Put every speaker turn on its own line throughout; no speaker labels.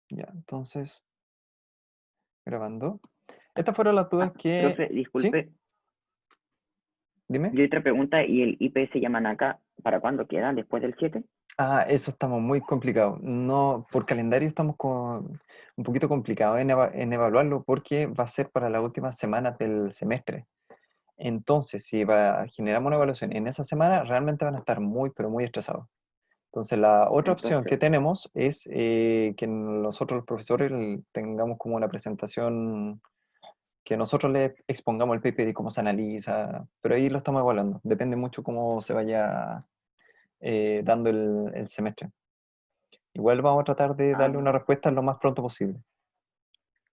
Ya, entonces, grabando. Estas fueron las dudas que...
Profe,
¿Sí?
disculpe,
Dime.
yo otra pregunta, ¿y el IPS Yamanaka para cuándo queda? ¿Después del 7?
Ah, eso estamos muy complicados. No, por calendario estamos con un poquito complicados en evaluarlo porque va a ser para las últimas semanas del semestre. Entonces, si generamos una evaluación en esa semana, realmente van a estar muy, pero muy estresados. Entonces, la otra opción que
Entonces,
tenemos es que nosotros los profesores tengamos como una presentación, que nosotros le expongamos el paper y cómo se analiza, pero ahí lo estamos evaluando. Depende mucho cómo se vaya dando el semestre. Igual vamos a tratar de darle una
ah,
respuesta lo más pronto posible.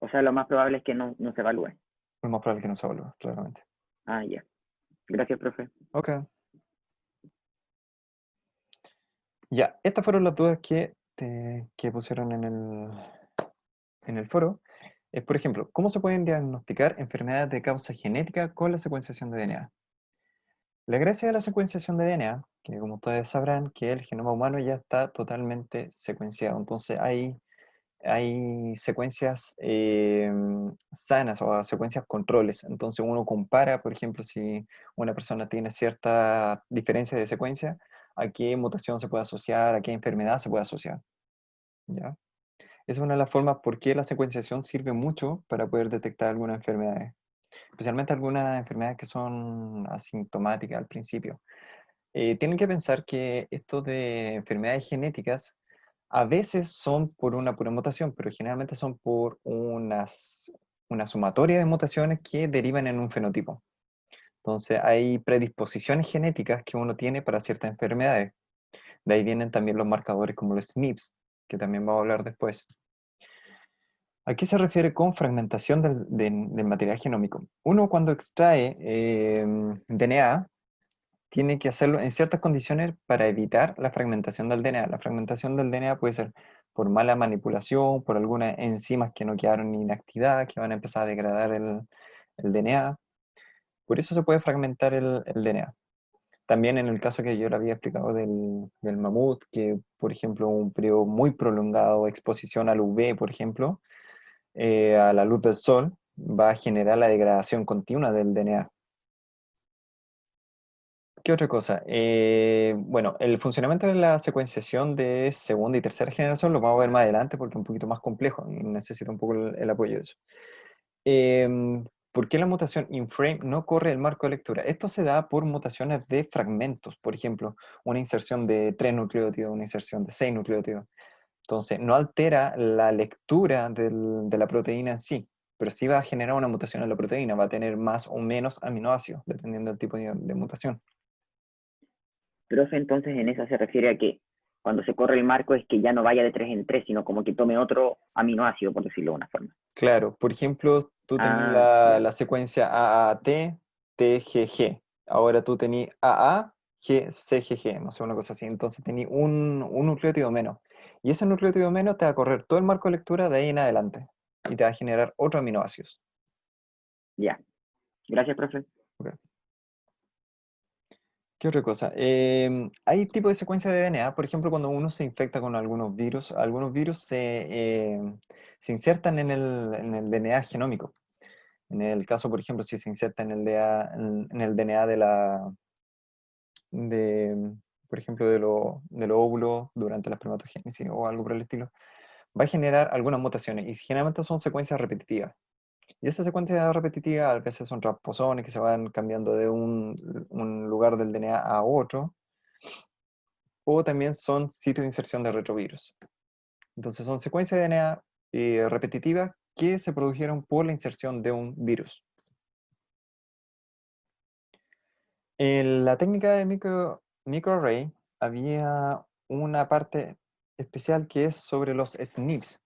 o sea, lo más probable es que no se evalúe.
Es más probable que no se evalúe, claramente.
Ah, ya. Gracias, profe.
Ok. Ya, estas fueron las dudas que pusieron en el foro. Es, por ejemplo, ¿cómo se pueden diagnosticar enfermedades de causa genética con la secuenciación de DNA? La gracia de la secuenciación de DNA, que como ustedes sabrán, que el genoma humano ya está totalmente secuenciado. Entonces hay secuencias sanas o secuencias controles. Entonces uno compara, por ejemplo, si una persona tiene cierta diferencia de secuencia, a qué mutación se puede asociar, a qué enfermedad se puede asociar. ¿Ya? Esa es una de las formas por qué la secuenciación sirve mucho para poder detectar algunas enfermedades, especialmente algunas enfermedades que son asintomáticas al principio. Tienen que pensar que esto de enfermedades genéticas a veces son por una pura mutación, pero generalmente son por una sumatoria de mutaciones que derivan en un fenotipo. Entonces hay predisposiciones genéticas que uno tiene para ciertas enfermedades. De ahí vienen también los marcadores como los SNPs, que también vamos a hablar después. ¿A qué se refiere con fragmentación del material genómico? Uno cuando extrae DNA tiene que hacerlo en ciertas condiciones para evitar la fragmentación del DNA. La fragmentación del DNA puede ser por mala manipulación, por algunas enzimas que no quedaron inactivadas, que van a empezar a degradar el DNA. Por eso se puede fragmentar el DNA. También en el caso que yo le había explicado del mamut, que por ejemplo un periodo muy prolongado de exposición al UV, por ejemplo, a la luz del sol, va a generar la degradación continua del DNA. ¿Qué otra cosa? Bueno, el funcionamiento de la secuenciación de segunda y tercera generación lo vamos a ver más adelante porque es un poquito más complejo y necesita un poco el apoyo de eso. ¿Por qué la mutación in frame no corre el marco de lectura? Esto se da por mutaciones de fragmentos, por ejemplo, una inserción de 3 nucleótidos, una inserción de 6 nucleótidos. Entonces, no altera la lectura de la proteína en sí, pero sí va a generar una mutación en la proteína, va a tener más o menos aminoácidos, dependiendo del tipo de mutación.
Profe, entonces en eso se refiere a que cuando se corre el marco es que ya no vaya de 3 en 3, sino como que tome otro aminoácido, por decirlo de una forma.
Claro, por ejemplo, tú tenías
Ah, ya.
la secuencia AAT, TGG. Ahora tú tenías AA, GCGG, no sé, una cosa así. Entonces tenías un nucleótido menos. Y ese nucleótido menos te va a correr todo el marco de lectura de ahí en adelante. Y te va a generar otros aminoácidos.
Ya. Gracias, profe.
Ok. ¿Qué otra cosa? Hay tipos de secuencia de DNA, por ejemplo, cuando uno se infecta con algunos virus se insertan en el DNA genómico. En el caso, por ejemplo, si se inserta en el DNA de, por ejemplo, de los óvulos durante la espermatogénesis o algo por el estilo, va a generar algunas mutaciones y generalmente son secuencias repetitivas. Y esas secuencias repetitivas a veces son transposones que se van cambiando de un lugar del DNA a otro, o también son sitios de inserción de retrovirus. Entonces son secuencias de DNA repetitivas que se produjeron por la inserción de un virus. En la técnica de microarray había una parte especial que es sobre los SNPs.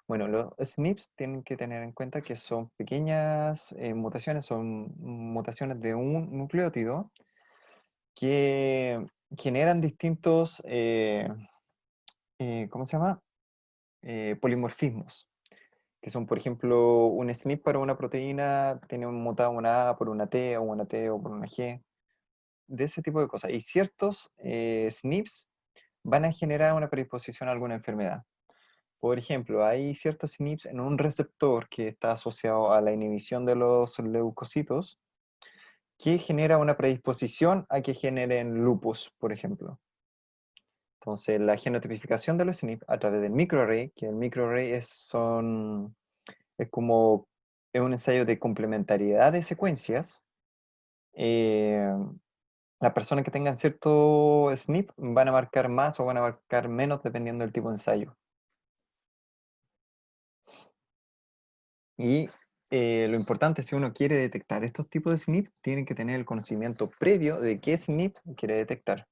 Bueno, los SNPs tienen que tener en cuenta que son pequeñas mutaciones, son mutaciones de un nucleótido que generan distintos, ¿cómo se llama? Polimorfismos, que son, por ejemplo, un SNP para una proteína tiene un mutado una A por una T o una T o por una G, de ese tipo de cosas. Y ciertos SNPs van a generar una predisposición a alguna enfermedad. Por ejemplo, hay ciertos SNPs en un receptor que está asociado a la inhibición de los leucocitos que genera una predisposición a que generen lupus, por ejemplo. Entonces, la genotipificación de los SNP a través del microarray, que el microarray es como es un ensayo de complementariedad de secuencias. Las personas que tengan cierto SNP van a marcar más o van a marcar menos dependiendo del tipo de ensayo. Y lo importante, si uno quiere detectar estos tipos de SNP, tiene que tener el conocimiento previo de qué SNP quiere detectar.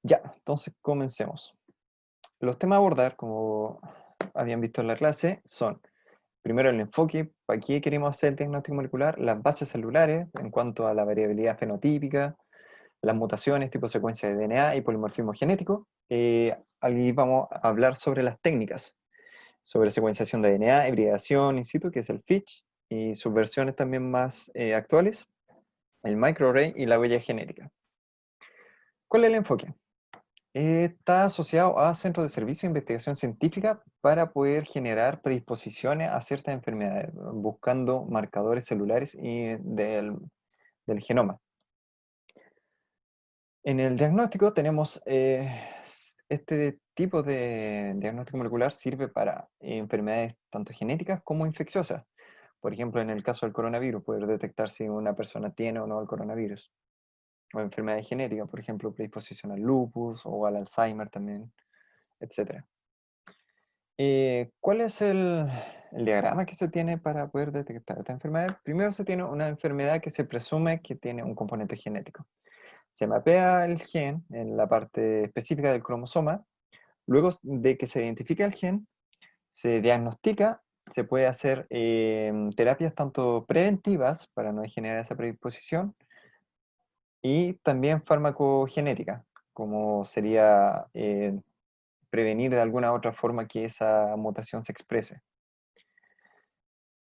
Ya, entonces comencemos. Los temas a abordar, como habían visto en la clase, son primero el enfoque, para qué queremos hacer el diagnóstico molecular, las bases celulares en cuanto a la variabilidad fenotípica, las mutaciones tipo secuencia de DNA y polimorfismo genético. Aquí vamos a hablar sobre las técnicas, sobre secuenciación de DNA, hibridación in situ, que es el FISH, y sus versiones también más actuales, el microarray y la huella genética. ¿Cuál es el enfoque? Está asociado a centros de servicio de investigación científica para poder generar predisposiciones a ciertas enfermedades, buscando marcadores celulares y del genoma. En el diagnóstico tenemos este tipo de diagnóstico molecular sirve para enfermedades tanto genéticas como infecciosas. Por ejemplo, en el caso del coronavirus, poder detectar si una persona tiene o no el coronavirus. O enfermedades genéticas, por ejemplo, predisposición al lupus o al Alzheimer también, etc. ¿Cuál es el diagrama que se tiene para poder detectar esta enfermedad? Primero se tiene una enfermedad que se presume que tiene un componente genético. Se mapea el gen en la parte específica del cromosoma. Luego de que se identifica el gen, se diagnostica, se puede hacer terapias tanto preventivas para no generar esa predisposición y también farmacogenética, como sería prevenir de alguna otra forma que esa mutación se exprese.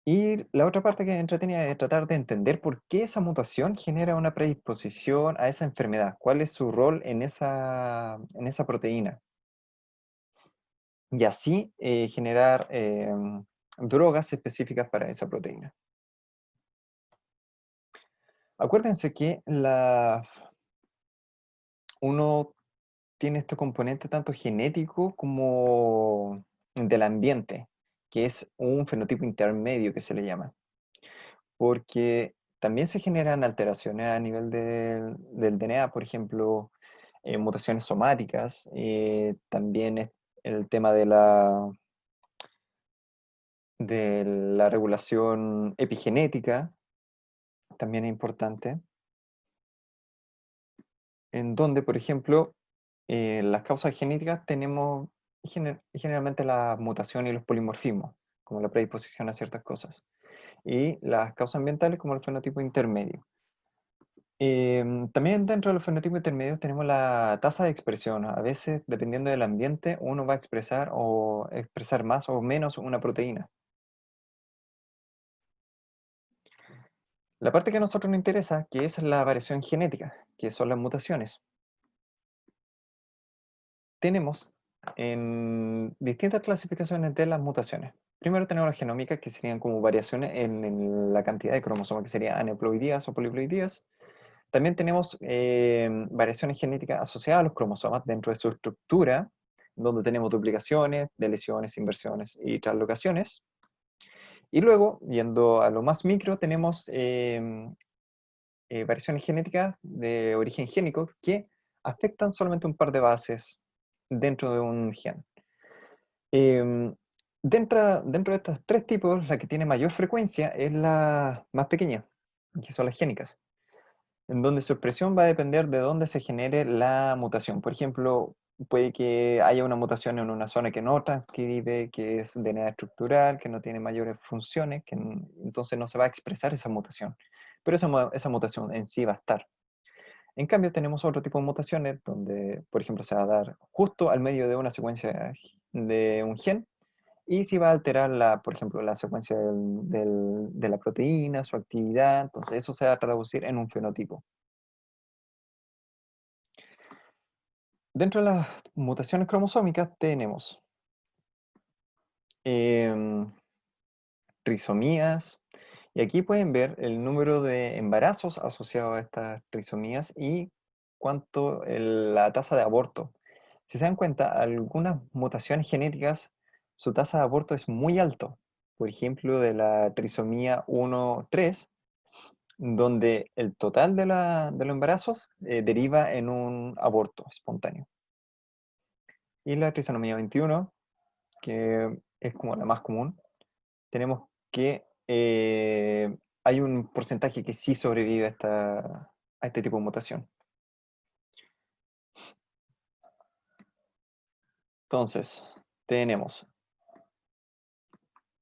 Y la otra parte que entretenía es tratar de entender por qué esa mutación genera una predisposición a esa enfermedad, cuál es su rol en esa proteína. Y así generar drogas específicas para esa proteína. Acuérdense que uno tiene este componente tanto genético como del ambiente, que es un fenotipo intermedio que se le llama. Porque también se generan alteraciones a nivel del DNA, por ejemplo, mutaciones somáticas, también es el tema de la regulación epigenética, también es importante, en donde, por ejemplo, las causas genéticas tenemos generalmente la mutación y los polimorfismos, como la predisposición a ciertas cosas, y las causas ambientales como el fenotipo intermedio. También dentro de los fenotipos intermedios tenemos la tasa de expresión. A veces, dependiendo del ambiente, uno va a expresar más o menos una proteína. La parte que a nosotros nos interesa, que es la variación genética, que son las mutaciones. Tenemos en distintas clasificaciones de las mutaciones. Primero tenemos las genómicas, que serían como variaciones en la cantidad de cromosomas, que serían aneuploidías o poliploidías. También tenemos variaciones genéticas asociadas a los cromosomas dentro de su estructura, donde tenemos duplicaciones, deleciones, inversiones y translocaciones. Y luego, yendo a lo más micro, tenemos variaciones genéticas de origen génico que afectan solamente un par de bases dentro de un gen. Dentro de estos tres tipos, la que tiene mayor frecuencia es la más pequeña, que son las génicas, en donde su expresión va a depender de dónde se genere la mutación. Por ejemplo, puede que haya una mutación en una zona que no transcribe, que es DNA estructural, que no tiene mayores funciones, entonces no se va a expresar esa mutación. Pero esa mutación en sí va a estar. En cambio, tenemos otro tipo de mutaciones donde, por ejemplo, se va a dar justo al medio de una secuencia de un gen y si va a alterar, por ejemplo, la secuencia de la proteína, su actividad, entonces eso se va a traducir en un fenotipo. Dentro de las mutaciones cromosómicas tenemos trisomías, y aquí pueden ver el número de embarazos asociados a estas trisomías y la tasa de aborto. Si se dan cuenta, algunas mutaciones genéticas, su tasa de aborto es muy alto. Por ejemplo, de la trisomía 1-3, donde el total de los embarazos deriva en un aborto espontáneo. Y la trisomía 21, que es como la más común, tenemos que hay un porcentaje que sí sobrevive a este tipo de mutación. Entonces, tenemos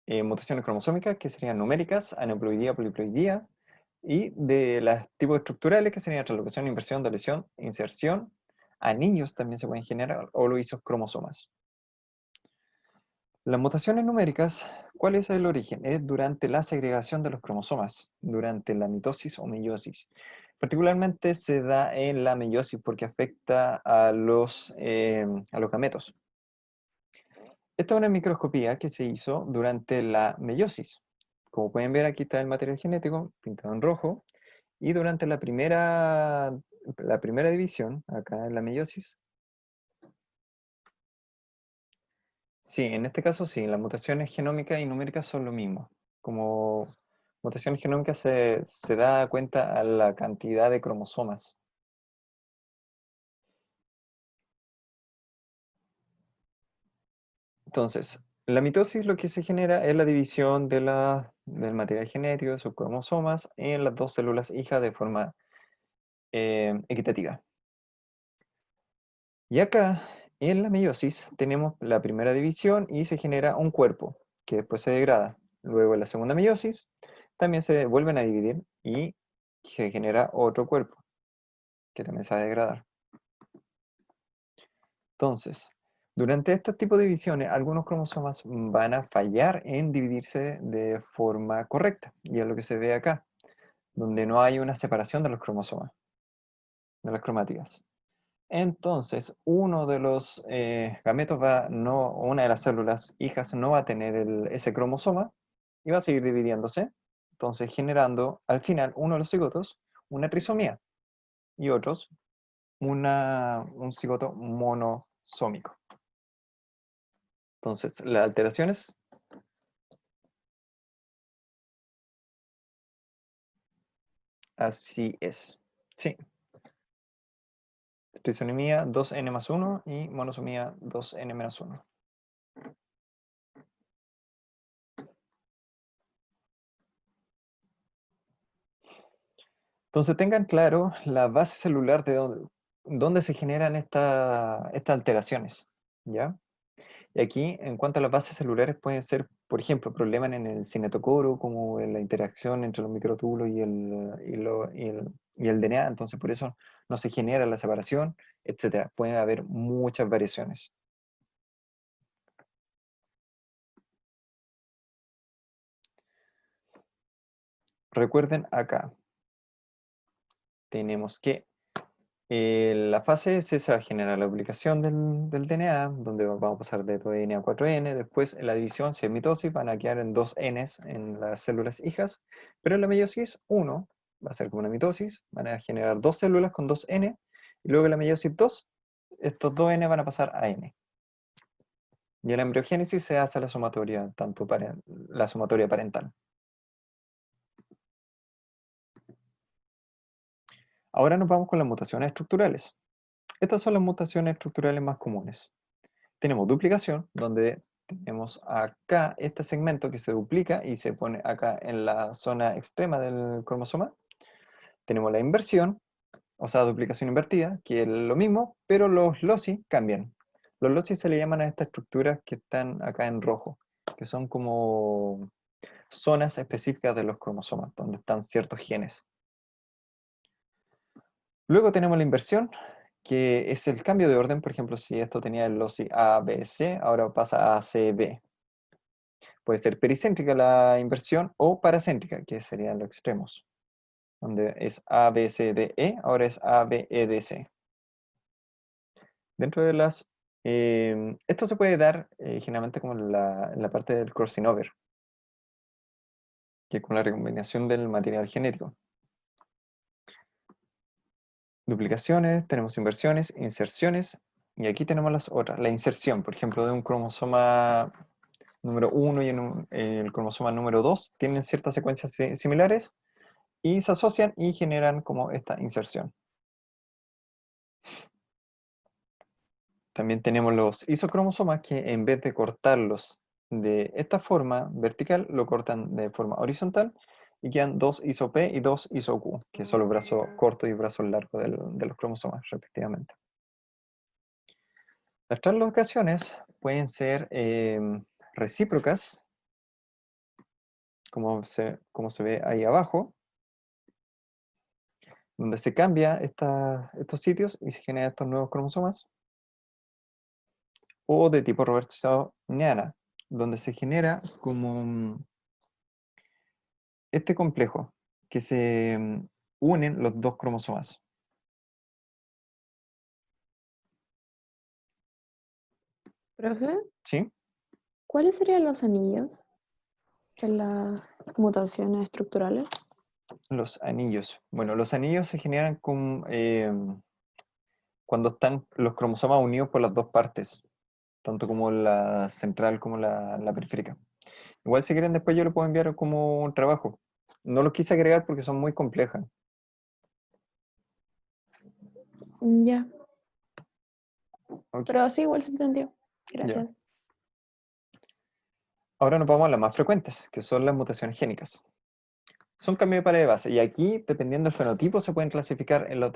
mutaciones cromosómicas que serían numéricas, aneuploidía, poliploidía, y de los tipos estructurales que serían translocación, inversión, deleción, inserción. Anillos también se pueden generar, o lo hizo cromosomas. Las mutaciones numéricas, ¿cuál es el origen? Es durante la segregación de los cromosomas, durante la mitosis o meiosis. Particularmente se da en la meiosis porque afecta a los gametos. Esta es una microscopía que se hizo durante la meiosis. Como pueden ver, aquí está el material genético pintado en rojo. Y durante la primera división, acá en la meiosis, sí, en este caso sí, las mutaciones genómicas y numéricas son lo mismo. Como mutaciones genómicas se da cuenta a la cantidad de cromosomas. Entonces, la mitosis lo que se genera es la división del material genético de sus cromosomas en las dos células hijas de forma equitativa. Y acá, en la meiosis, tenemos la primera división y se genera un cuerpo, que después se degrada. Luego, en la segunda meiosis, también se vuelven a dividir y se genera otro cuerpo, que también se va a degradar. Entonces, durante este tipo de divisiones, algunos cromosomas van a fallar en dividirse de forma correcta, y es lo que se ve acá, donde no hay una separación de los cromosomas, de las cromáticas. Entonces, uno de los gametos una de las células hijas no va a tener ese cromosoma y va a seguir dividiéndose, entonces generando al final uno de los cigotos una trisomía y otros un cigoto monosómico. Entonces, las alteraciones, así es. Sí, trisomía 2n más 1 y monosomía 2n menos 1. Entonces tengan claro la base celular de dónde se generan estas alteraciones, ¿ya? Y aquí, en cuanto a las bases celulares, pueden ser, por ejemplo, problemas en el cinetocoro, como en la interacción entre los microtúbulos y el DNA, entonces por eso no se genera la separación, etc. Puede haber muchas variaciones. Recuerden acá, tenemos que la fase S se va a generar la duplicación del DNA, donde vamos a pasar de 2N a 4N. Después, en la división, si es mitosis, van a quedar en 2Ns en las células hijas. Pero en la meiosis, 1 va a ser como una mitosis, van a generar dos células con 2N. Y luego en la meiosis 2, estos 2N van a pasar a N. Y en la embriogénesis se hace la sumatoria, la sumatoria parental. Ahora nos vamos con las mutaciones estructurales. Estas son las mutaciones estructurales más comunes. Tenemos duplicación, donde tenemos acá este segmento que se duplica y se pone acá en la zona extrema del cromosoma. Tenemos la inversión, o sea, duplicación invertida, que es lo mismo, pero los loci cambian. Los loci se le llaman a estas estructuras que están acá en rojo, que son como zonas específicas de los cromosomas, donde están ciertos genes. Luego tenemos la inversión, que es el cambio de orden. Por ejemplo, si esto tenía el loci A, B, C, ahora pasa a C, B. Puede ser pericéntrica la inversión o paracéntrica, que serían los extremos, donde es A, B, C, D, E, ahora es A, B, E, D, C. Dentro de las... esto se puede dar generalmente como en la parte del crossing over, que es con la recombinación del material genético. Duplicaciones, tenemos inversiones, inserciones, y aquí tenemos las otras. La inserción, por ejemplo, de un cromosoma número 1 y el cromosoma número 2 tienen ciertas secuencias similares y se asocian y generan como esta inserción. También tenemos los isocromosomas que en vez de cortarlos de esta forma vertical, lo cortan de forma horizontal y quedan dos iso P y dos iso Q, que son los brazos cortos y brazos largos de los cromosomas, respectivamente. Las translocaciones pueden ser recíprocas, como se ve ahí abajo, donde se cambia estos sitios y se generan estos nuevos cromosomas, o de tipo reversoriana, donde se genera como este complejo, que se unen los dos cromosomas.
Profe,
¿Sí?
¿cuáles serían los anillos en las mutaciones estructurales?
Los anillos. Bueno, los anillos se generan cuando están los cromosomas unidos por las dos partes, tanto como la central como la periférica. Igual si quieren después yo lo puedo enviar como un trabajo. No los quise agregar porque son muy complejas.
Ya,
Ok,
pero sí, igual se entendió.
ya.
Gracias.
Ahora nos vamos a las más frecuentes, que son las mutaciones génicas. Son cambios de pared de base, y aquí, dependiendo del fenotipo, se pueden clasificar los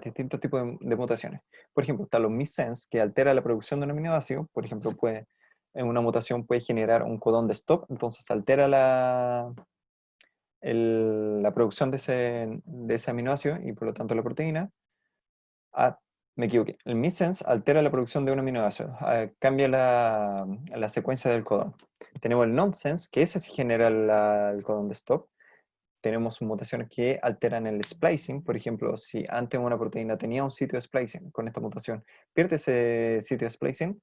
distintos tipos de mutaciones. Por ejemplo, está los missense, que altera la producción de un aminoácido. Por ejemplo, en una mutación puede generar un codón de stop, entonces altera la producción de ese aminoácido y por lo tanto la proteína. Ah, me equivoqué. El missense altera la producción de un aminoácido, cambia la secuencia del codón. Tenemos el nonsense, que ese sí genera el codón de stop. Tenemos mutaciones que alteran el splicing. Por ejemplo, si antes una proteína tenía un sitio de splicing, con esta mutación pierde ese sitio de splicing,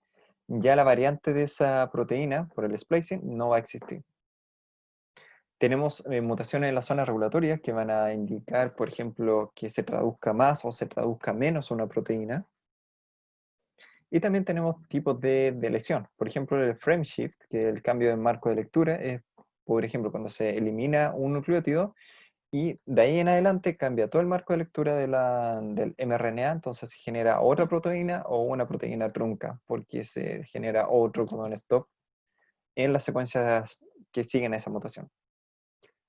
ya la variante de esa proteína por el splicing no va a existir. Tenemos mutaciones en las zonas regulatorias que van a indicar, por ejemplo, que se traduzca más o se traduzca menos una proteína. Y también tenemos tipos de lesión. Por ejemplo, el frame shift, que es el cambio de marco de lectura, es, por ejemplo, cuando se elimina un nucleótido y de ahí en adelante cambia todo el marco de lectura del mRNA, entonces se genera otra proteína o una proteína trunca, porque se genera otro codón stop en las secuencias que siguen esa mutación.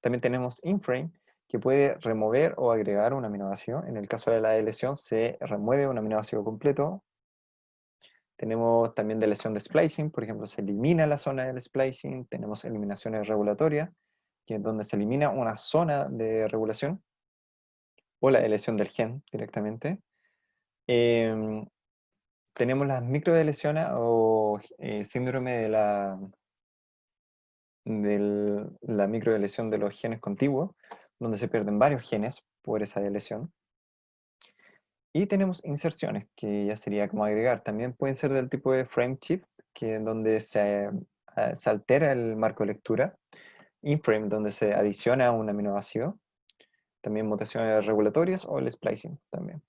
También tenemos inframe, que puede remover o agregar un aminoácido. En el caso de la lesión se remueve un aminoácido completo. Tenemos también de lesión de splicing, por ejemplo, se elimina la zona del splicing. Tenemos eliminaciones regulatorias, que es donde se elimina una zona de regulación, o la lesión del gen directamente. Em, Tenemos las microdeleciones o síndrome de la microdeleción de los genes contiguos, donde se pierden varios genes por esa lesión. Y tenemos inserciones, que ya sería como agregar. También pueden ser del tipo de frame shift, que es donde se altera el marco de lectura. Inframe, donde se adiciona un aminoácido. También mutaciones regulatorias o el splicing también.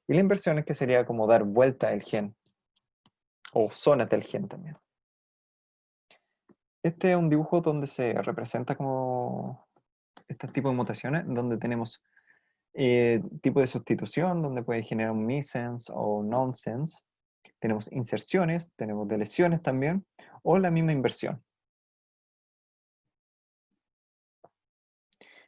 Y la inversión es que sería como dar vuelta al gen, o zonas del gen también. Este es un dibujo donde se representa como este tipo de mutaciones, donde tenemos tipo de sustitución, donde puede generar un missense o un nonsense. Tenemos inserciones, tenemos deleciones también, o la misma inversión.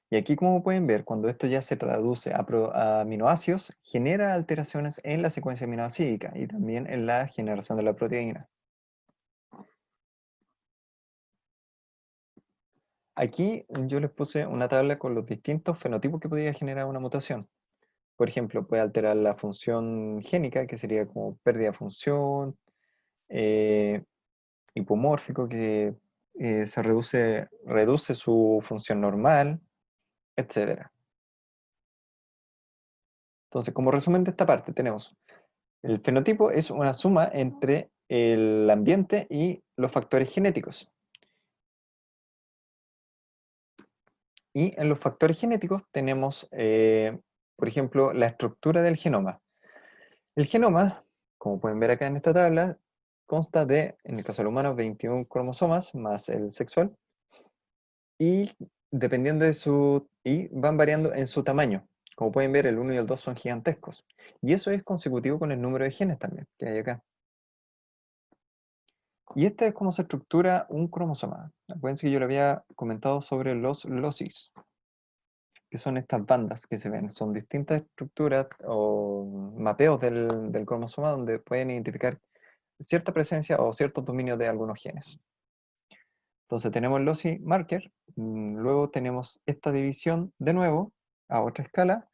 Y aquí, como pueden ver, cuando esto ya se traduce a aminoácidos, genera alteraciones en la secuencia aminoácidica y también en la generación de la proteína. Aquí yo les puse una tabla con los distintos fenotipos que podría generar una mutación. Por ejemplo, puede alterar la función génica, que sería como pérdida de función, eh, hipomórfico, que se reduce su función normal, etc. Entonces, como resumen de esta parte, tenemos El fenotipo es una suma entre el ambiente y los factores genéticos. Y en los factores genéticos tenemos, por ejemplo, la estructura del genoma. El genoma, como pueden ver acá en esta tabla, consta de, en el caso del humano, 21 cromosomas más el sexual, y dependiendo de y van variando en su tamaño. Como pueden ver, el 1 y el 2 son gigantescos. Y eso es consecutivo con el número de genes también, que hay acá. Y esta es cómo se estructura un cromosoma. Acuérdense que yo le había comentado sobre los locis, que son estas bandas que se ven. Son distintas estructuras o mapeos del cromosoma donde pueden identificar cierta presencia o ciertos dominios de algunos genes. Entonces tenemos el loci marker, luego tenemos esta división de nuevo a otra escala,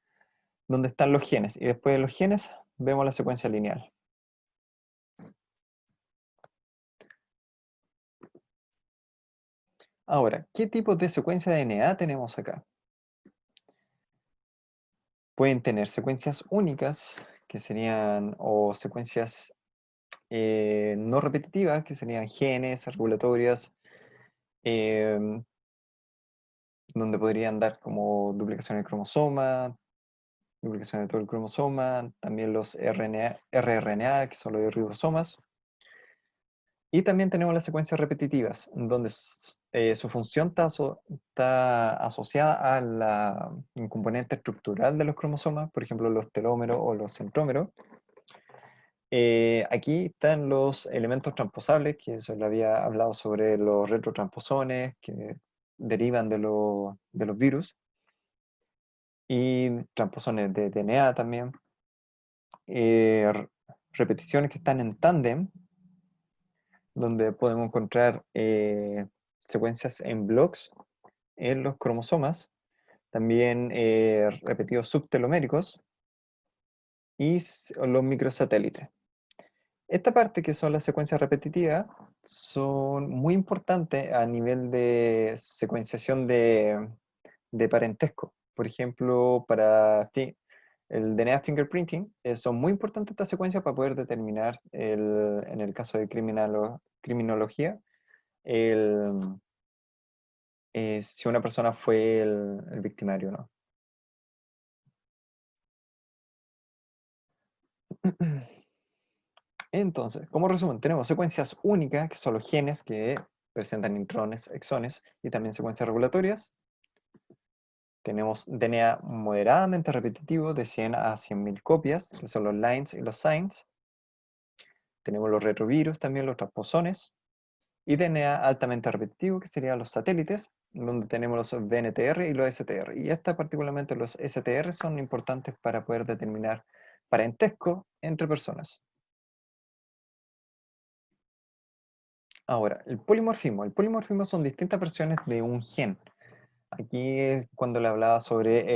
donde están los genes, y después de los genes vemos la secuencia lineal. Ahora, ¿qué tipo de secuencia de DNA tenemos acá? Pueden tener secuencias únicas, que serían, o secuencias no repetitivas, que serían genes, regulatorias, em, donde podrían dar como duplicación del cromosoma, duplicación de todo el cromosoma, también los rRNA, que son los ribosomas. Y también tenemos las secuencias repetitivas, donde su función está asociada a un componente estructural de los cromosomas, por ejemplo los telómeros o los centrómeros. Aquí están los elementos transposables, que eso le había hablado sobre los retrotransposones, que derivan de los virus, y transposones de DNA también. Repeticiones que están en tándem, donde podemos encontrar secuencias en blocks en los cromosomas, también repetidos subteloméricos y los microsatélites. Esta parte, que son las secuencias repetitivas, son muy importantes a nivel de secuenciación de parentesco. Por ejemplo, para el DNA fingerprinting, son muy importantes estas secuencias para poder determinar, en el caso de criminología, si una persona fue el victimario o no. Entonces, como resumen, tenemos secuencias únicas, que son los genes que presentan intrones, exones, y también secuencias regulatorias. Tenemos DNA moderadamente repetitivo, de 100 a 100.000 copias, que son los lines y los signs. Tenemos los retrovirus, también los transposones. Y DNA altamente repetitivo, que serían los satélites, donde tenemos los VNTR y los STR. Y particularmente los STR son importantes para poder determinar parentesco entre personas. Ahora, el polimorfismo. El polimorfismo son distintas versiones de un gen. Aquí es cuando le hablaba sobre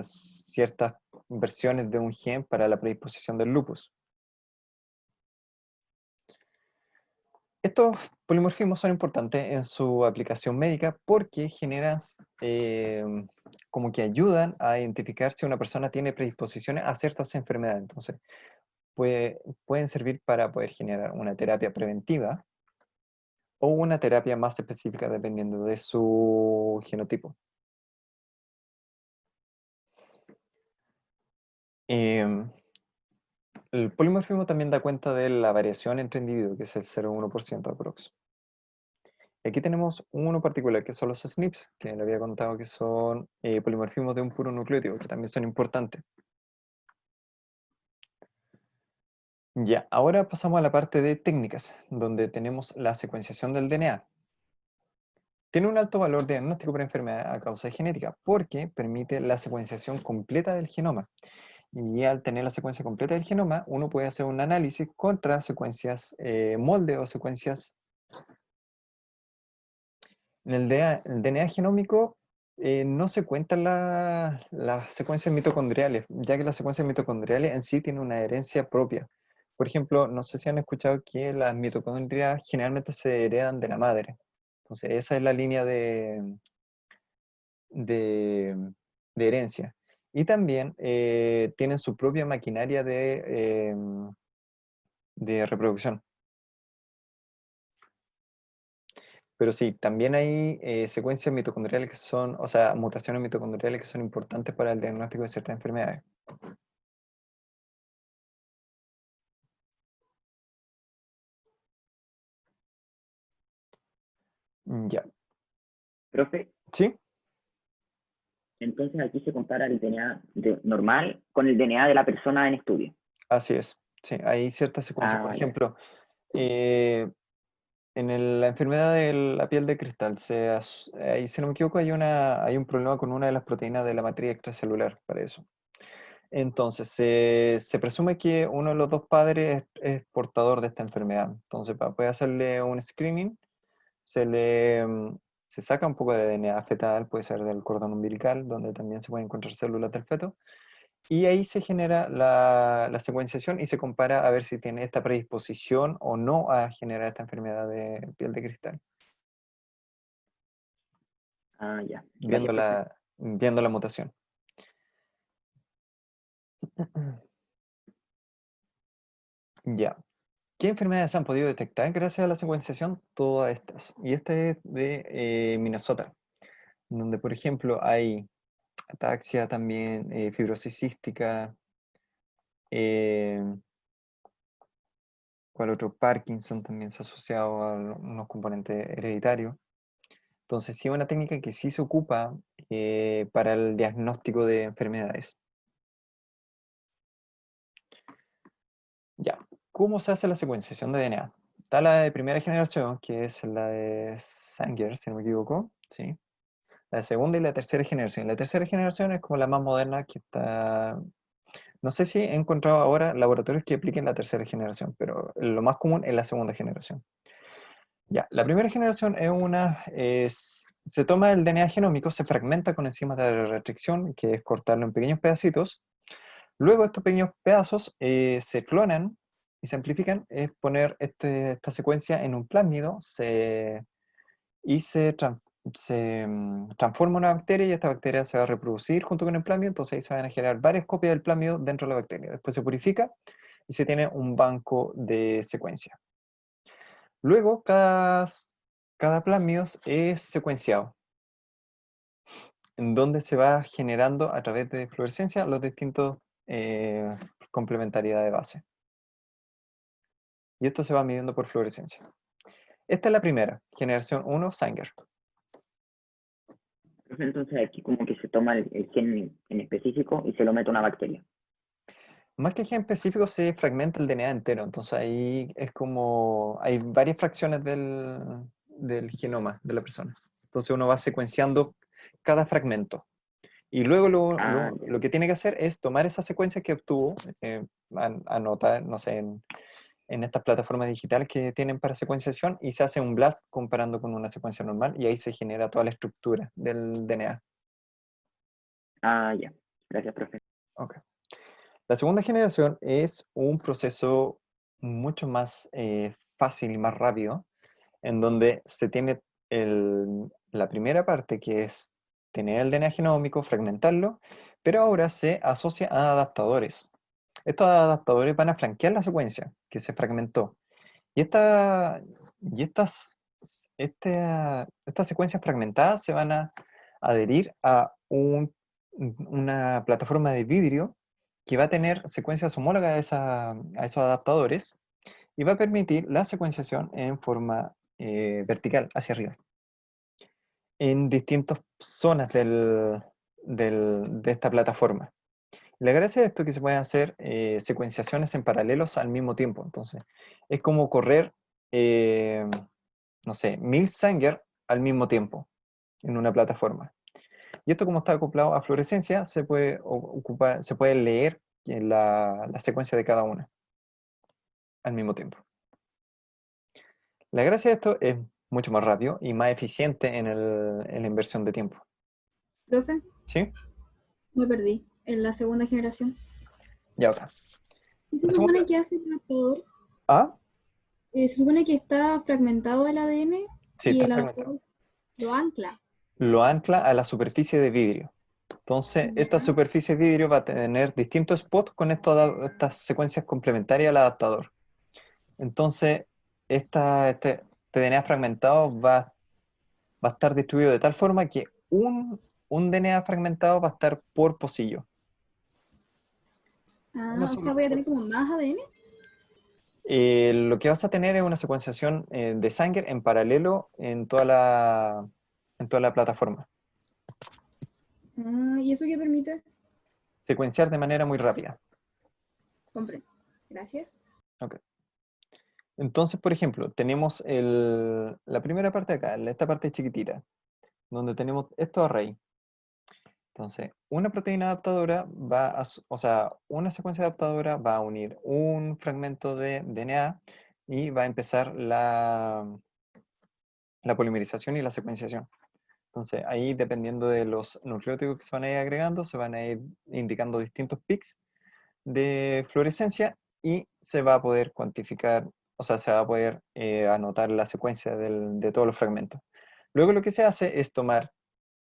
ciertas versiones de un gen para la predisposición del lupus. Estos polimorfismos son importantes en su aplicación médica porque generan, como que ayudan a identificar si una persona tiene predisposiciones a ciertas enfermedades. Entonces, pueden servir para poder generar una terapia preventiva o una terapia más específica dependiendo de su genotipo. El polimorfismo también da cuenta de la variación entre individuos, que es el 0,1% aprox. Aquí tenemos uno particular, que son los SNPs, que le había contado que son polimorfismos de un puro nucleótido, que también son importantes. Ya, ahora pasamos a la parte de técnicas, donde tenemos la secuenciación del DNA. Tiene un alto valor de diagnóstico para enfermedad a causa de genética, porque permite la secuenciación completa del genoma. Y al tener la secuencia completa del genoma, uno puede hacer un análisis contra secuencias molde o secuencias. En el DNA genómico no se cuentan las secuencias mitocondriales, ya que las secuencias mitocondriales en sí tienen una herencia propia. Por ejemplo, no sé si han escuchado que las mitocondrias generalmente se heredan de la madre. Entonces, esa es la línea de, de herencia. Y también tienen su propia maquinaria de reproducción. Pero sí, también hay secuencias mitocondriales que son, o sea, mutaciones mitocondriales que son importantes para el diagnóstico de ciertas enfermedades. Ya.
Profe,
¿Sí?
entonces aquí se compara el DNA normal con el DNA de la persona en estudio.
Así es. Sí, hay ciertas secuencias. Por
Ah, ya.
ejemplo, la enfermedad de la piel de cristal, ahí, si no me equivoco, hay un problema con una de las proteínas de la matriz extracelular para eso. Entonces, se presume que uno de los dos padres es portador de esta enfermedad. Entonces, para poder hacerle un screening, se le se saca un poco de DNA fetal, puede ser del cordón umbilical, donde también se pueden encontrar células del feto, y ahí se genera la secuenciación y se compara a ver si tiene esta predisposición o no a generar esta enfermedad de piel de cristal,
Ah, ya.
viendo
Gracias, profe.
viendo la mutación. Ya. ¿Qué enfermedades se han podido detectar gracias a la secuenciación? Todas estas. Y este es de Minnesota, donde, por ejemplo, hay ataxia también, fibrosis cística, eh, ¿cuál otro? Parkinson también se ha asociado a unos componentes hereditarios. Entonces, sí es una técnica que sí se ocupa para el diagnóstico de enfermedades. Ya, ¿cómo se hace la secuenciación de DNA? Está la de primera generación, que es la de Sanger, si no me equivoco, ¿sí? La segunda y la tercera generación. La tercera generación es como la más moderna, que está... No sé si he encontrado ahora laboratorios que apliquen la tercera generación, pero lo más común es la segunda generación. Ya, la primera generación se toma el DNA genómico, se fragmenta con enzimas de restricción, que es cortarlo en pequeños pedacitos. Luego estos pequeños pedazos se clonan y se amplifican, es poner esta secuencia en un plásmido y transforma una bacteria y esta bacteria se va a reproducir junto con el plásmido, entonces ahí se van a generar varias copias del plásmido dentro de la bacteria. Después se purifica y se tiene un banco de secuencia. Luego cada plásmido es secuenciado, en donde se va generando a través de fluorescencia los distintos complementariedad de base. Y esto se va midiendo por fluorescencia. Esta es la primera, generación 1, Sanger.
Profe, entonces aquí como que se toma el gen en específico y se lo mete a una bacteria.
Más que el gen específico, se fragmenta el DNA entero. Entonces ahí es como, hay varias fracciones del genoma de la persona. Entonces uno va secuenciando cada fragmento. Y luego
Ah, ya.
lo que tiene que hacer es tomar esa secuencia que obtuvo, anotar, no sé, en estas plataformas digitales que tienen para secuenciación y se hace un blast comparando con una secuencia normal y ahí se genera toda la estructura del DNA.
Ah, ya. Gracias, profe.
Okay. La segunda generación es un proceso mucho más fácil y más rápido, en donde se tiene la primera parte, que es tener el DNA genómico, fragmentarlo, pero ahora se asocia a adaptadores. Estos adaptadores van a flanquear la secuencia que se fragmentó. Y, y estas secuencias fragmentadas se van a adherir a una plataforma de vidrio que va a tener secuencias homólogas a esos adaptadores y va a permitir la secuenciación en forma vertical hacia arriba, en distintas zonas de esta plataforma. La gracia de esto es que se pueden hacer secuenciaciones en paralelos al mismo tiempo. Entonces, es como correr, eh, no sé, 1000 Sanger al mismo tiempo en una plataforma. Y esto, como está acoplado a fluorescencia, se puede ocupar, se puede leer en la secuencia de cada una al mismo tiempo. La gracia de esto es mucho más rápido y más eficiente en la inversión de tiempo.
Profe,
¿Sí?
me perdí. En la segunda generación.
Ya acá.
¿Qué
La
se
segunda.
supone que hace el adaptador?
¿Ah?
Se supone que está fragmentado el ADN
Sí,
y
está
el
fragmentado.
adaptador lo ancla.
Lo ancla a la superficie de vidrio. Entonces,
Ya.
esta superficie de vidrio va a tener distintos spots con estas secuencias complementarias al adaptador. Entonces, este DNA fragmentado va a estar distribuido de tal forma que un DNA fragmentado va a estar por pocillo. Uno
Ah, o sea,
solo
voy a
por
tener como más ADN.
Lo que vas a tener es una secuenciación de Sanger en paralelo en toda la plataforma.
Ah, ¿y eso qué permite?
Secuenciar de manera muy rápida.
Comprendo. Gracias.
Ok. Entonces, por ejemplo, tenemos la primera parte acá, esta parte chiquitita, donde tenemos estos array. Entonces, una proteína adaptadora o sea, una secuencia adaptadora va a unir un fragmento de DNA y va a empezar la polimerización y la secuenciación. Entonces, ahí dependiendo de los nucleótidos que se van a ir agregando, se van a ir indicando distintos peaks de fluorescencia y se va a poder cuantificar, o sea, se va a poder anotar la secuencia de todos los fragmentos. Luego lo que se hace es tomar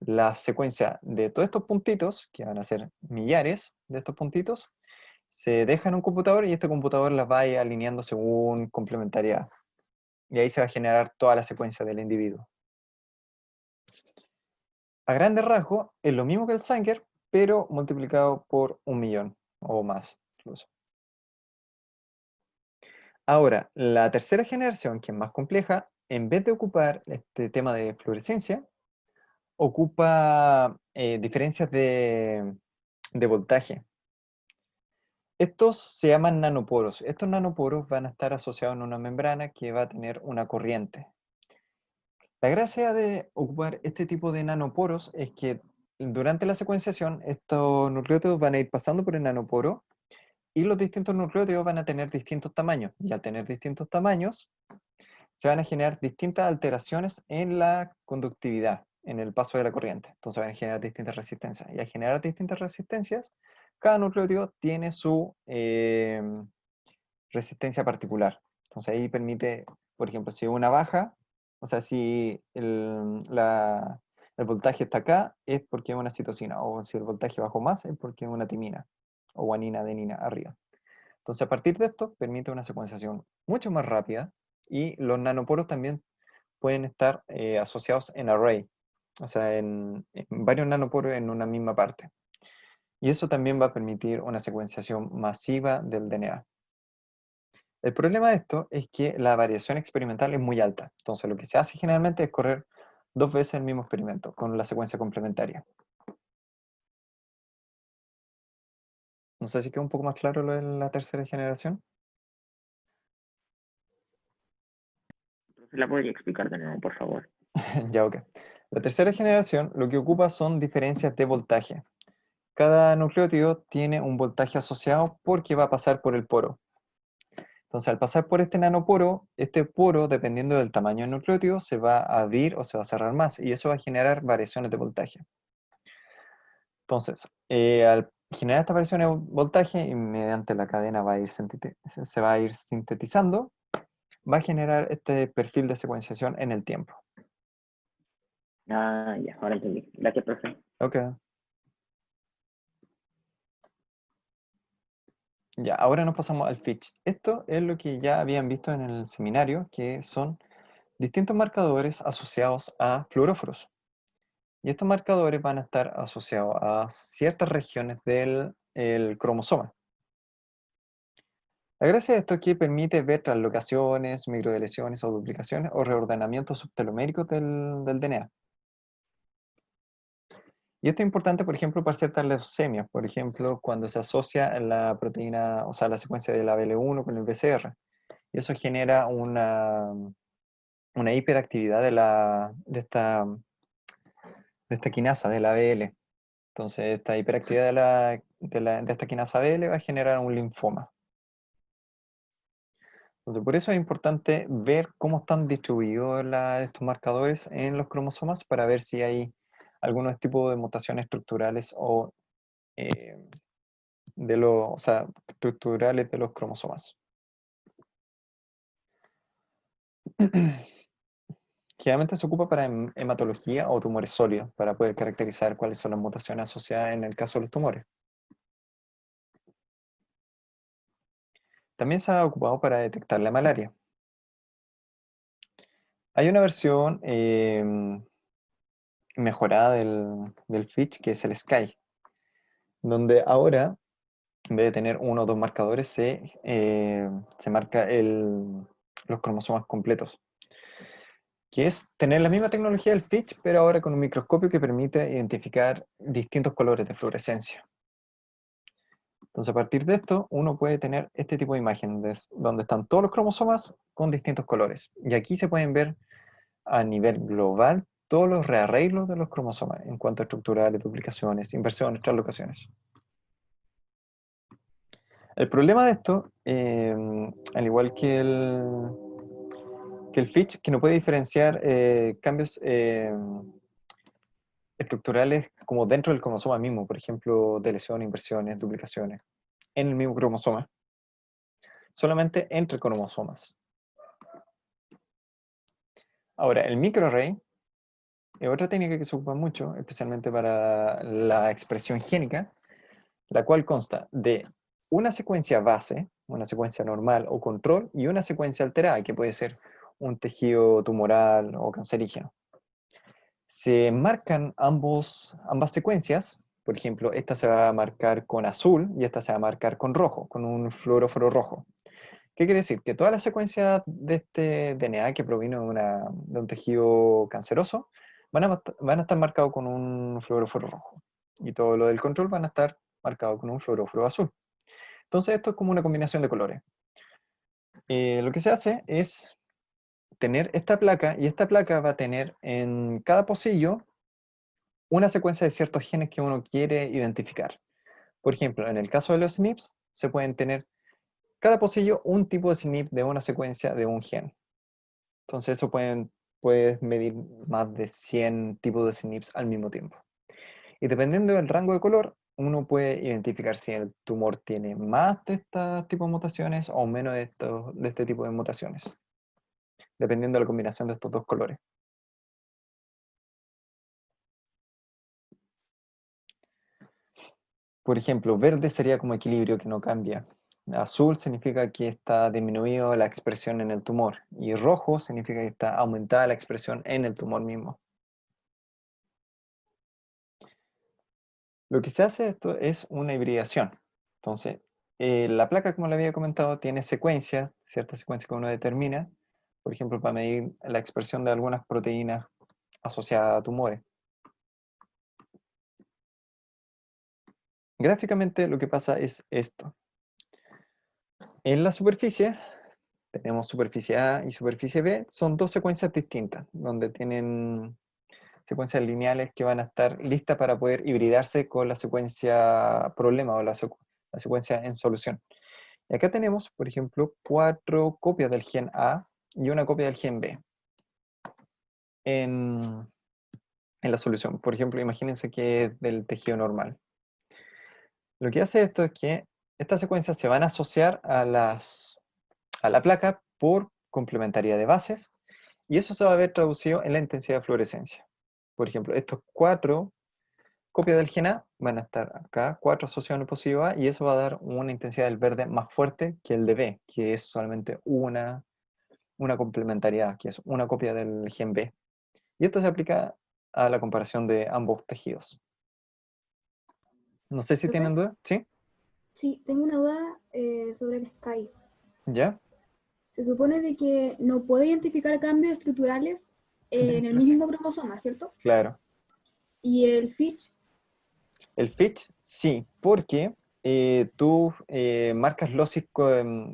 la secuencia de todos estos puntitos, que van a ser millares de estos puntitos, se deja en un computador y este computador las va a ir alineando según complementariedad. Y ahí se va a generar toda la secuencia del individuo. A grandes rasgos, es lo mismo que el Sanger, pero multiplicado por 1.000.000 o más, incluso. Ahora, la tercera generación, que es más compleja, en vez de ocupar este tema de fluorescencia, ocupa diferencias de voltaje. Estos se llaman nanoporos. Estos nanoporos van a estar asociados en una membrana que va a tener una corriente. La gracia de ocupar este tipo de nanoporos es que durante la secuenciación estos nucleótidos van a ir pasando por el nanoporo y los distintos nucleótidos van a tener distintos tamaños. Y al tener distintos tamaños, se van a generar distintas alteraciones en la conductividad, en el paso de la corriente. Entonces van a generar distintas resistencias. Y al generar distintas resistencias, cada nucleótido tiene su resistencia particular. Entonces ahí permite, por ejemplo, si una baja, o sea, si el voltaje está acá, es porque es una citosina, o si el voltaje bajó más, es porque es una timina, o guanina, adenina, arriba. Entonces a partir de esto, permite una secuenciación mucho más rápida, y los nanoporos también pueden estar asociados en array, o sea, en varios nanoporos en una misma parte. Y eso también va a permitir una secuenciación masiva del DNA. El problema de esto es que la variación experimental es muy alta. Entonces lo que se hace generalmente es correr 2 veces el mismo experimento con la secuencia complementaria. No sé si queda un poco más claro lo de la tercera generación.
¿Se la podría explicar de nuevo, por favor?
Ya, ok. La tercera generación lo que ocupa son diferencias de voltaje. Cada nucleótido tiene un voltaje asociado porque va a pasar por el poro. Entonces, al pasar por este nanoporo, este poro, dependiendo del tamaño del nucleótido, se va a abrir o se va a cerrar más, y eso va a generar variaciones de voltaje. Entonces, al generar estas variaciones de voltaje, y mediante la cadena se va a ir sintetizando, va a generar este perfil de secuenciación en el tiempo.
Ah, ya, ahora entendí. Gracias, profe.
Ok. Ya, ahora nos pasamos al Fitch. Esto es lo que ya habían visto en el seminario, que son distintos marcadores asociados a fluoróforos. Y estos marcadores van a estar asociados a ciertas regiones del el cromosoma. La gracia de esto es que permite ver translocaciones, microdeleciones o duplicaciones o reordenamientos subteloméricos del DNA. Y esto es importante, por ejemplo, para ciertas leucemias, por ejemplo, cuando se asocia la proteína, o sea, la secuencia de la BL1 con el BCR. Y eso genera una hiperactividad de esta quinasa, de la BL. Entonces, esta hiperactividad de esta quinasa BL va a generar un linfoma. Entonces, por eso es importante ver cómo están distribuidos estos marcadores en los cromosomas para ver si hay algún tipo de mutaciones estructurales eh, o sea, estructurales de los cromosomas. Generalmente se ocupa para hematología o tumores sólidos, para poder caracterizar cuáles son las mutaciones asociadas en el caso de los tumores. También se ha ocupado para detectar la malaria. Hay una versión mejorada del Fitch, que es el Sky, donde ahora, en vez de tener uno o dos marcadores, se marca los cromosomas completos, que es tener la misma tecnología del Fitch, pero ahora con un microscopio que permite identificar distintos colores de fluorescencia. Entonces, a partir de esto, uno puede tener este tipo de imágenes, donde están todos los cromosomas con distintos colores. Y aquí se pueden ver a nivel global todos los rearreglos de los cromosomas, en cuanto a estructurales, duplicaciones, inversiones, translocaciones. El problema de esto, al igual que el Fitch, que no puede diferenciar cambios estructurales como dentro del cromosoma mismo, por ejemplo, deleción, inversiones, duplicaciones, en el mismo cromosoma, solamente entre cromosomas. Ahora, el microarray es otra técnica que se ocupa mucho, especialmente para la expresión génica, la cual consta de una secuencia base, una secuencia normal o control, y una secuencia alterada, que puede ser un tejido tumoral o cancerígeno. Se marcan ambas secuencias, por ejemplo, esta se va a marcar con azul y esta se va a marcar con rojo, con un fluoróforo rojo. ¿Qué quiere decir? Que toda la secuencia de este DNA que proviene de un tejido canceroso van a estar marcados con un fluoróforo rojo. Y todo lo del control van a estar marcados con un fluoróforo azul. Entonces esto es como una combinación de colores. Lo que se hace es tener esta placa, y esta placa va a tener en cada pocillo una secuencia de ciertos genes que uno quiere identificar. Por ejemplo, en el caso de los SNPs, se pueden tener cada pocillo un tipo de SNP de una secuencia de un gen. Entonces eso puedes medir más de 100 tipos de SNPs al mismo tiempo. Y dependiendo del rango de color, uno puede identificar si el tumor tiene más de este tipo de mutaciones o menos de este tipo de mutaciones, dependiendo de la combinación de estos dos colores. Por ejemplo, verde sería como equilibrio que no cambia. Azul significa que está disminuido la expresión en el tumor. Y rojo significa que está aumentada la expresión en el tumor mismo. Lo que se hace esto es una hibridación. Entonces, la placa, como le había comentado, tiene secuencias, ciertas secuencias que uno determina, por ejemplo, para medir la expresión de algunas proteínas asociadas a tumores. Gráficamente lo que pasa es esto. En la superficie, tenemos superficie A y superficie B, son dos secuencias distintas, donde tienen secuencias lineales que van a estar listas para poder hibridarse con la secuencia problema o la secuencia en solución. Y acá tenemos, por ejemplo, 4 copias del gen A y una copia del gen B en la solución. Por ejemplo, imagínense que es del tejido normal. Lo que hace esto es que estas secuencias se van a asociar a la placa por complementariedad de bases, y eso se va a ver traducido en la intensidad de fluorescencia. Por ejemplo, estos 4 copias del gen A van a estar acá, 4 asociados en el positivo A, y eso va a dar una intensidad del verde más fuerte que el de B, que es solamente una complementariedad, que es una copia del gen B. Y esto se aplica a la comparación de ambos tejidos. No sé si
¿Profe?
tienen duda. ¿Sí?
Sí, tengo una duda sobre el Sky.
¿Ya?
Se supone de que no puede identificar cambios estructurales en el
Sí.
mismo cromosoma, ¿cierto?
Claro.
Y el Fitch,
El Fitch, sí, porque tú marcas losis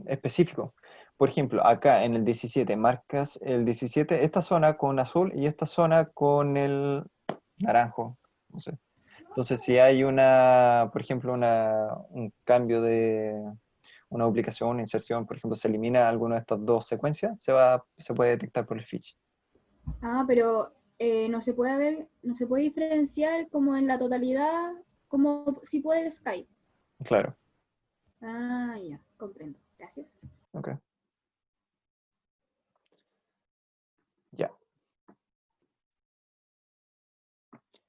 específicos. Por ejemplo, acá en el 17, marcas el 17, esta zona con azul y esta zona con el naranjo. No sé. Entonces, si hay por ejemplo, un cambio de una duplicación, una inserción, por ejemplo, se elimina alguna de estas dos secuencias, se puede detectar por el Fitch.
pero no se puede ver, no se puede diferenciar como en la totalidad, como si puede el Sky.
Claro.
Ah, ya, comprendo. Gracias.
Ok. Ya.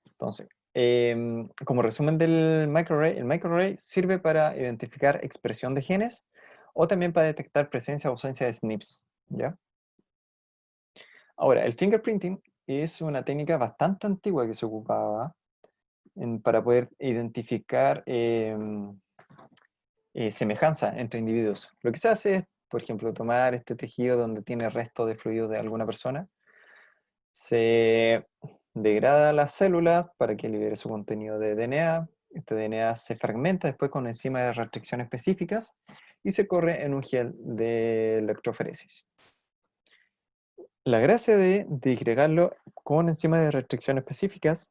Entonces, como resumen del microarray, el microarray sirve para identificar expresión de genes o también para detectar presencia o ausencia de SNPs, ¿ya? Ahora, el fingerprinting es una técnica bastante antigua que se ocupaba para poder identificar semejanza entre individuos. Lo que se hace es, por ejemplo, tomar este tejido donde tiene resto de fluido de alguna persona, se degrada la célula para que libere su contenido de DNA, este DNA se fragmenta después con enzimas de restricción específicas y se corre en un gel de electroforesis. La gracia de disgregarlo con enzimas de restricción específicas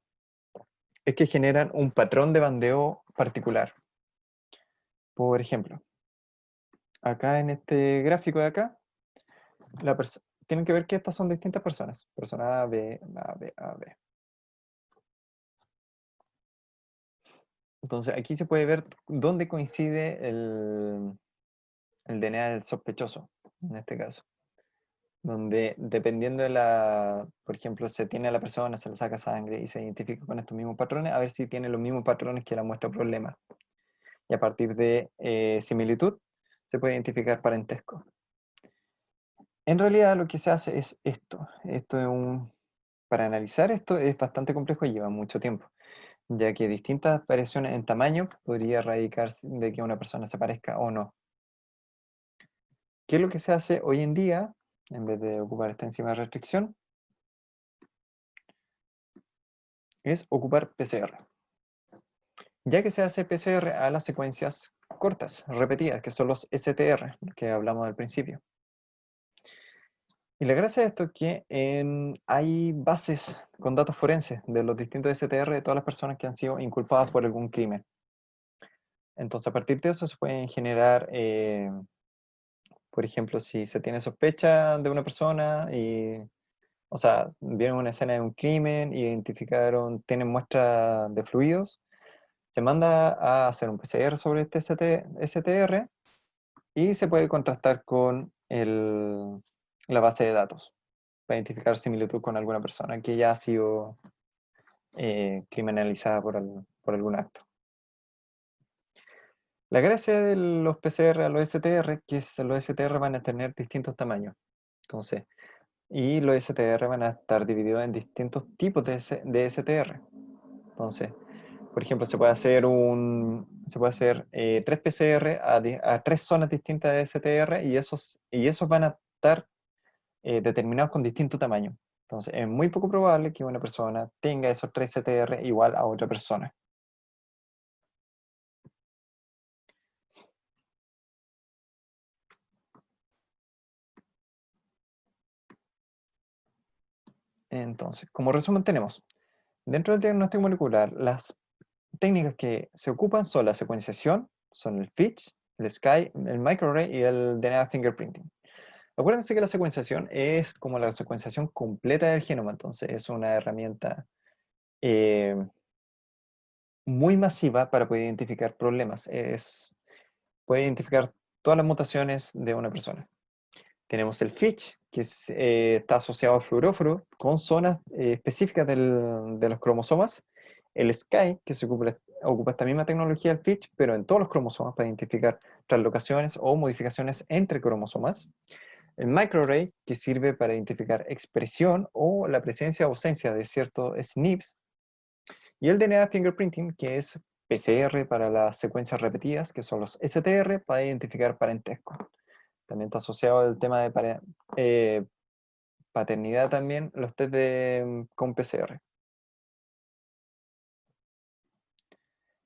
es que generan un patrón de bandeo particular. Por ejemplo, acá en este gráfico de acá, tienen que ver que estas son distintas personas. Persona A, B, A, B, A, B. Entonces aquí se puede ver dónde coincide el DNA del sospechoso, en este caso. Donde dependiendo de por ejemplo, se tiene a la persona, se le saca sangre y se identifica con estos mismos patrones, a ver si tiene los mismos patrones que la muestra problema. Y a partir de similitud, se puede identificar parentesco. En realidad lo que se hace es esto. Para analizar esto es bastante complejo y lleva mucho tiempo, ya que distintas variaciones en tamaño podría radicar de que una persona se parezca o no. ¿Qué es lo que se hace hoy en día? En vez de ocupar esta enzima de restricción, es ocupar PCR. Ya que se hace PCR a las secuencias cortas, repetidas, que son los STR, que hablamos al principio. Y la gracia de esto es que hay bases con datos forenses de los distintos STR de todas las personas que han sido inculpadas por algún crimen. Entonces, a partir de eso se pueden generar, por ejemplo, si se tiene sospecha de una persona o sea, vieron una escena de un crimen, tienen muestras de fluidos, se manda a hacer un PCR sobre este STR y se puede contrastar con la base de datos para identificar similitud con alguna persona que ya ha sido criminalizada por algún acto. La gracia de los PCR a los STR es que los STR van a tener distintos tamaños. Entonces, y los STR van a estar divididos en distintos tipos de STR. Entonces, por ejemplo, se puede hacer 3 PCR a 3 zonas distintas de STR y esos van a estar determinados con distinto tamaño. Entonces, es muy poco probable que una persona tenga esos 3 STR igual a otra persona. Entonces, como resumen tenemos, dentro del diagnóstico molecular, las técnicas que se ocupan son la secuenciación, son el FISH, el SCAI, el microarray y el DNA fingerprinting. Acuérdense que la secuenciación es como la secuenciación completa del genoma, entonces es una herramienta muy masiva para poder identificar problemas. Puede identificar todas las mutaciones de una persona. Tenemos el FISH, que está asociado al fluoróforo con zonas específicas de los cromosomas. El SCAI, que ocupa esta misma tecnología del FISH, pero en todos los cromosomas para identificar translocaciones o modificaciones entre cromosomas. El microarray, que sirve para identificar expresión o la presencia o ausencia de ciertos SNPs. Y el DNA fingerprinting, que es PCR para las secuencias repetidas, que son los STR, para identificar parentesco. También está asociado al tema de paternidad también, los test con PCR.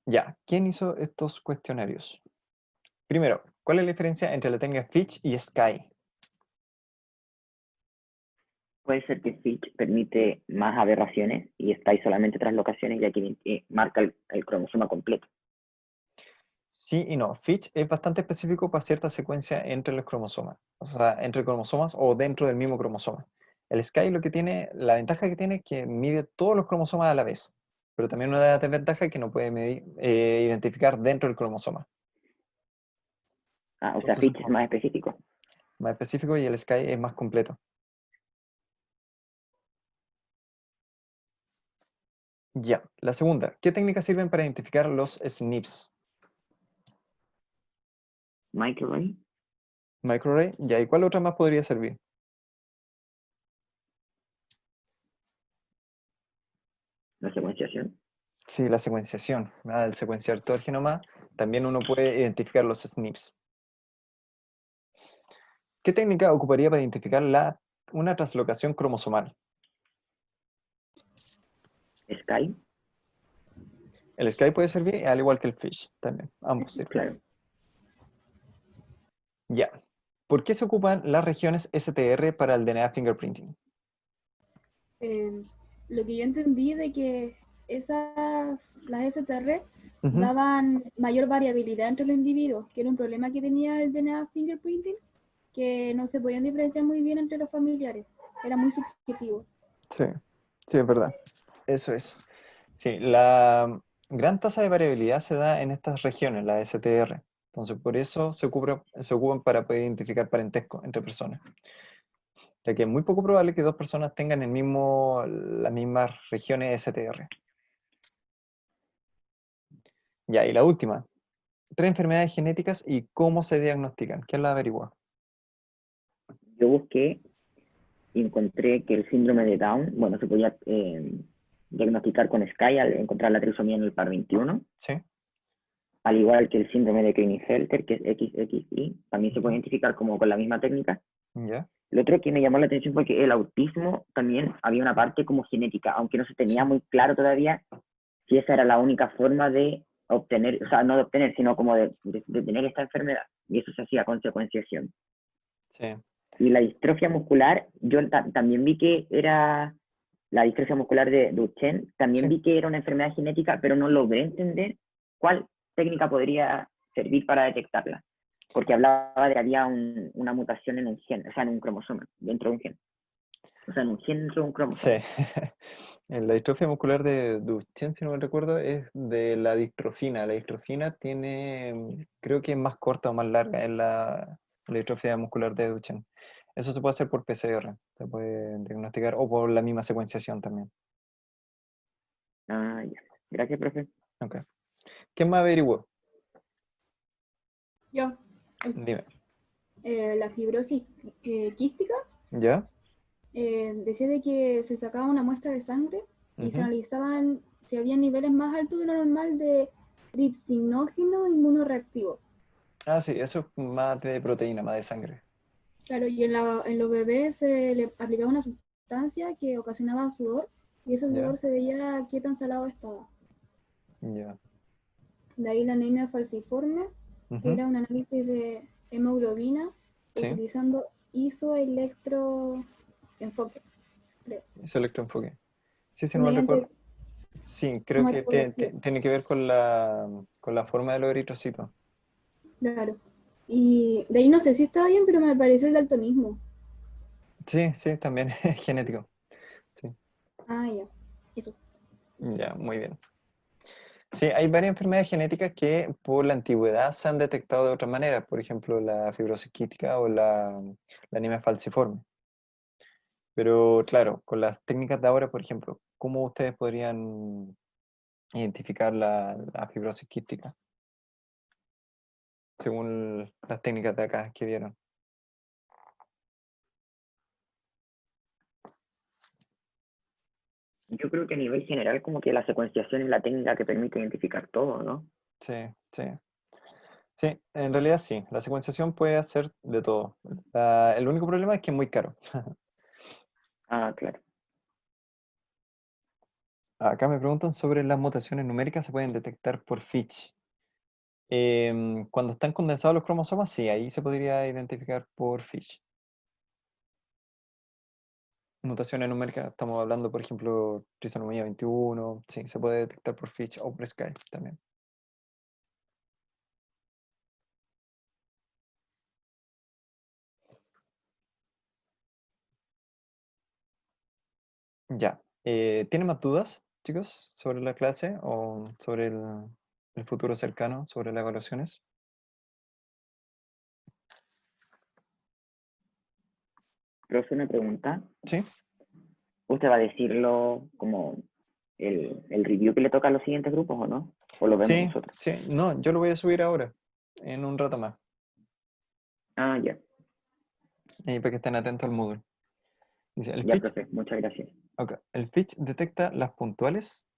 Ya, ¿quién hizo estos cuestionarios? Primero, ¿cuál es la diferencia entre la técnica FISH y SCAI?
Puede ser que FISH permite más aberraciones y SCAI solamente translocaciones, ya que marca el cromosoma completo.
Sí y no. FISH es bastante específico para cierta secuencia entre los cromosomas. O sea, entre cromosomas o dentro del mismo cromosoma. El SCAI la ventaja que tiene es que mide todos los cromosomas a la vez. Pero también una desventaja es que no puede identificar dentro del cromosoma.
O sea,
Entonces,
FISH es más específico.
más específico y el SCAI es más completo. Ya, la segunda. ¿Qué técnicas sirven para identificar los SNPs?
Microarray.
Microarray, ya, ¿y cuál otra más podría servir?
La secuenciación.
Sí, la secuenciación. Al secuenciar todo el genoma, también uno puede identificar los SNPs. ¿Qué técnica ocuparía para identificar una translocación cromosomal?
Sky,
El SCAI puede servir, al igual que el FISH, también. Ambos sirven.
claro.
Ya. ¿Por qué se ocupan las regiones STR para el DNA fingerprinting?
Lo que yo entendí de que las STR
Ujú,
daban mayor variabilidad entre los individuos, que era un problema que tenía el DNA fingerprinting, que no se podían diferenciar muy bien entre los familiares, era muy subjetivo.
sí, sí, es verdad. Eso es. Sí, la gran tasa de variabilidad se da en estas regiones, la STR. Entonces, por eso se ocupan para poder identificar parentesco entre personas. Ya que es muy poco probable que dos personas tengan las mismas regiones STR. Ya, y la última. Tres enfermedades genéticas y cómo se diagnostican. ¿Quién la averigua?
Yo busqué y encontré que el síndrome de Down, bueno, se podía diagnosticar con Sky al encontrar la trisomía en el par 21,
¿Sí?
al igual que el síndrome de Klinefelter, que es XXI, también se puede identificar como con la misma técnica.
¿Ya?
Lo otro que me llamó la atención fue que el autismo también había una parte como genética, aunque no se tenía
Sí.
muy claro todavía si esa era la única forma de obtener, o sea, no de obtener, sino como de tener esta enfermedad. Y eso se hacía con secuenciación.
Sí.
Y la distrofia muscular, yo también vi que era la distrofia muscular de Duchenne, también
Sí.
vi que era una enfermedad genética, pero no logré entender cuál técnica podría servir para detectarla. Porque hablaba de que había una mutación en un gen, o sea, en un cromosoma, dentro de un gen. O sea, en un gen dentro de un
Sí.
cromosoma.
En la distrofia muscular de Duchenne, si no me recuerdo, es de la distrofina. La distrofina tiene, creo que es más corta o más larga en la distrofia muscular de Duchenne. Eso se puede hacer por PCR, se puede diagnosticar, o por la misma secuenciación también.
Ah, ya. Gracias, profe.
Ok. ¿Quién más averiguó?
Yo,
Dime.
la fibrosis quística,
¿Ya?
decía de que se sacaba una muestra de sangre y se
Ujú.
analizaban si había niveles más altos de lo normal de tripsinógeno inmunoreactivo.
Ah, sí, eso es más de proteína, más de sangre.
Claro, y en los bebés se le aplicaba una sustancia que ocasionaba sudor y ese
¿Ya?
sudor se veía qué tan salado estaba.
Ya.
De ahí la anemia falciforme, que
Ujú.
era un análisis de hemoglobina
Sí,
utilizando isoelectroenfoque, creo.
es electroenfoque. Sí, si no me
Mediante,
recuerdo. Sí, creo
como
que
ecografía,
tiene que ver con la forma de los eritrocitos.
claro. Y de ahí no sé si estaba bien, pero me pareció el daltonismo.
Sí, sí, también es genético. Sí,
Ah, ya, eso.
ya, muy bien. Sí, hay varias enfermedades genéticas que por la antigüedad se han detectado de otra manera, por ejemplo, la fibrosis quística o la anemia falciforme. Pero claro, con las técnicas de ahora, por ejemplo, ¿cómo ustedes podrían identificar la fibrosis quística según las técnicas de acá que vieron?
Yo creo que a nivel general como que la secuenciación es la técnica que permite identificar todo, ¿no?
Sí, sí. Sí, en realidad sí. La secuenciación puede hacer de todo. El único problema es que es muy caro.
Ah, claro.
Acá me preguntan sobre las mutaciones numéricas se pueden detectar por Fitch. Cuando están condensados los cromosomas, sí, ahí se podría identificar por Fitch. Mutaciones numéricas, estamos hablando, por ejemplo, trisonomía 21, sí, se puede detectar por Fitch o por Sky también. Ya. ¿Tienen más dudas, chicos, sobre la clase o sobre el futuro cercano, sobre las evaluaciones?
Profe, una pregunta.
Sí.
¿Usted va a decirlo como el review que le toca a los siguientes grupos o no? ¿O lo vemos
Sí,
nosotros?
sí, no, yo lo voy a subir ahora, en un rato más.
Ah, ya.
Ahí para que estén atentos al Moodle. Dice,
Ya, profe, muchas gracias.
el Fitch detecta las puntuales.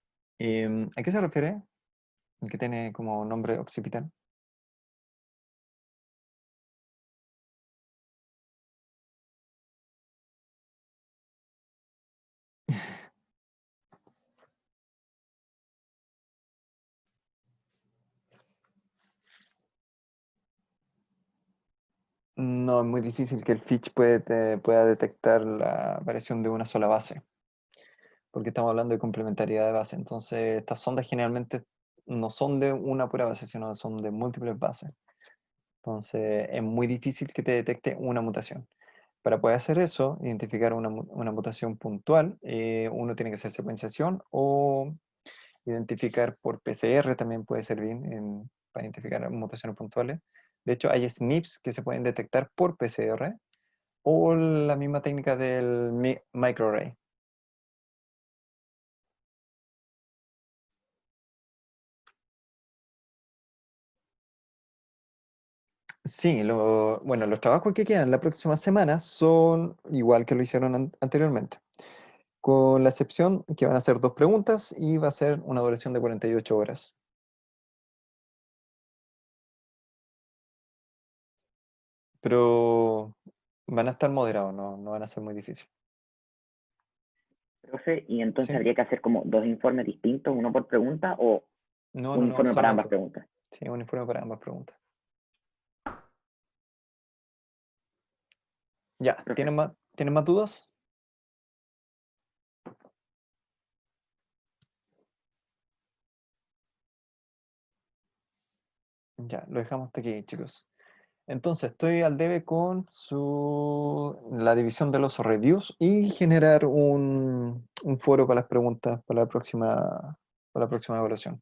¿A qué se refiere? El que tiene como nombre occipital. No, es muy difícil que el Fitch pueda detectar la variación de una sola base, porque estamos hablando de complementariedad de base. Entonces, estas sondas generalmente no son de una pura base, sino son de múltiples bases. Entonces, es muy difícil que te detecte una mutación. Para poder hacer eso, identificar una mutación puntual, uno tiene que hacer secuenciación o identificar por PCR también puede servir para identificar mutaciones puntuales. De hecho, hay SNPs que se pueden detectar por PCR o la misma técnica del microarray. Sí, bueno, los trabajos que quedan la próxima semana son igual que lo hicieron anteriormente, con la excepción que van a ser 2 preguntas y va a ser una duración de 48 horas. Pero van a estar moderados, no van a ser muy difíciles.
Profe, y entonces
¿Sí?
habría que hacer como 2 informes distintos, uno por pregunta o
No,
un informe
son
para
las
ambas
dos.
preguntas.
Sí, un informe para ambas preguntas. Ya,
Profe,
¿tienen más dudas? Ya, lo dejamos hasta aquí, chicos. Entonces, estoy al debe con la división de los reviews y generar un foro para las preguntas para la próxima evaluación.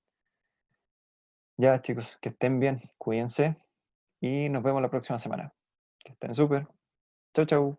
Ya, chicos, que estén bien, cuídense y nos vemos la próxima semana. Que estén súper. Chau, chau.